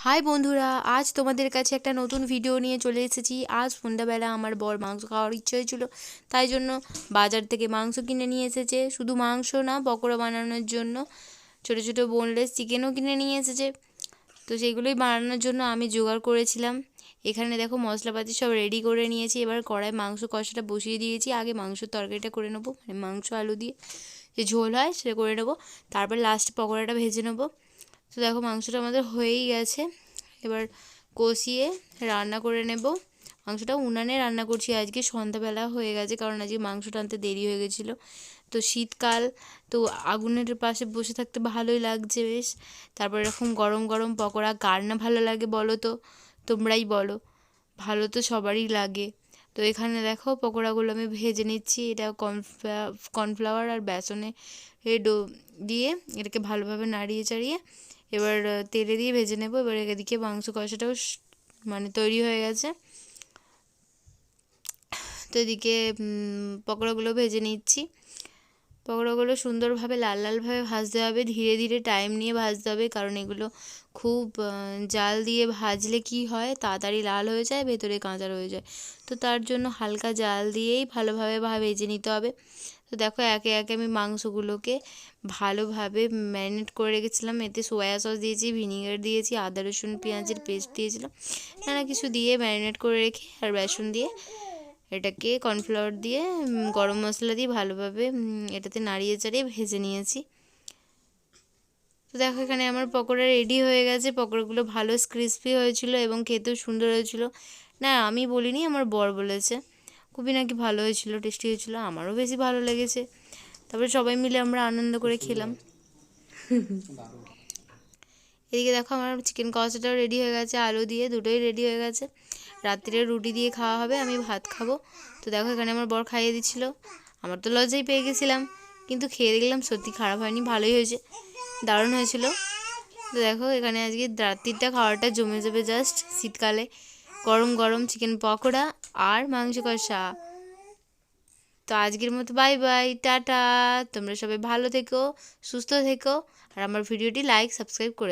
High বন্ধুরা, আজ তোমাদের কাছে একটা নতুন ভিডিও নিয়ে চলে এসেছি। আজ সন্ধ্যাবেলা আমার বর মাংস খাওয়ার ইচ্ছে হয়েছিল, তাই জন্য বাজার থেকে মাংস কিনে নিয়ে এসেছে। শুধু মাংস না, পকোড়া বানানোর জন্য ছোটো ছোটো বোনলেস চিকেনও কিনে নিয়ে এসেছে। তো সেইগুলোই বানানোর জন্য আমি জোগাড় করেছিলাম। এখানে দেখো মশলাপাতি সব রেডি করে নিয়েছি। এবার কড়াই মাংস কষাটা বসিয়ে দিয়েছি। আগে মাংসর তরকারিটা করে নেবো, মানে মাংস আলু দিয়ে যে ঝোল হয় সেটা করে নেবো, তারপর লাস্টে পকোড়াটা ভেজে নেবো। তো দেখো মাংসটা আমাদের হয়েই গেছে। এবার কষিয়ে রান্না করে নেব। মাংসটা উনানে রান্না করছি, আজকে সন্ধ্যাবেলা হয়ে গেছে, কারণ আজকে মাংসটা আনতে দেরি হয়ে গেছিলো। তো শীতকাল, তো আগুনের পাশে বসে থাকতে ভালোই লাগছে বেশ। তারপর এরকম গরম গরম পকোড়া কার না ভালো লাগে বলো তো, তোমরাই বলো। ভালো তো সবারই লাগে। তো এখানে দেখো পকোড়াগুলো আমি ভেজে নিচ্ছি। এটা কর্নফ্লাওয়ার আর বেসনে ডো দিয়ে এটাকে ভালোভাবে নাড়িয়ে চাড়িয়ে এবার তেলে দিয়ে ভেজে নেব। এবার এদিকে মাংস কষাটাও মানে তৈরি হয়ে গেছে। তো এদিকে পকোড়াগুলো ভেজে নিচ্ছি। পকোড়াগুলো সুন্দরভাবে লাল লালভাবে ভাজতে হবে, ধীরে ধীরে টাইম নিয়ে ভাজতে হবে, কারণ এগুলো খুব জাল দিয়ে ভাজলে কি হয়, তাড়াতাড়ি লাল হয়ে যায়, ভেতরে কাঁচা রয়ে যায়। তো তার জন্য হালকা জাল দিয়েই ভালোভাবে ভেজে নিতে হবে। তো দেখো একে একে আমি মাংসগুলোকে ভালোভাবে ম্যারিনেট করে রেখেছিলাম। এতে সয়া সস দিয়েছি, ভিনিগার দিয়েছি, আদা রসুন পেঁয়াজের পেস্ট দিয়েছিলাম, নানা কিছু দিয়ে ম্যারিনেট করে রেখে আর বেসন দিয়ে এটাকে কর্নফ্লাওয়ার দিয়ে গরম মশলা দিয়ে ভালোভাবে এটাতে নাড়িয়ে চাড়িয়ে ভেজে নিয়েছি। তো দেখো এখানে আমার পকোড়া রেডি হয়ে গেছে। পকোড়াগুলো ভালো ক্রিস্পি হয়েছিল এবং খেতেও সুন্দর হয়েছিল। না আমি বলিনি, আমার বর বলেছে খুবই নাকি ভালো হয়েছিল, টেস্টি হয়েছিল। আমারও বেশি ভালো লেগেছে। তারপরে সবাই মিলে আমরা আনন্দ করে খেলাম। এদিকে দেখো আমার চিকেন কষাটাও রেডি হয়ে গেছে, আলু দিয়ে দুটোই রেডি হয়ে গেছে। রাত্রিরে রুটি দিয়ে খাওয়া হবে, আমি ভাত খাবো। তো দেখো এখানে আমার বর খাইয়ে দিচ্ছিলো। আমার তো লজ্জাই পেয়ে গেছিলাম, কিন্তু খেয়ে দেখলাম সত্যি খারাপ হয়নি, ভালোই হয়েছে, দারুণ হয়েছিল। তো দেখো এখানে আজকে রাত্রিটা খাওয়াটা জমে যাবে জাস্ট। শীতকালে গরম গরম চিকেন পকোড়া আর মাংস কষা। তো আজকের মতো বাই বাই, টাটা। তোমরা সবাই ভালো থেকো, সুস্থ থেকো, আর আমার ভিডিওটি লাইক সাবস্ক্রাইব করে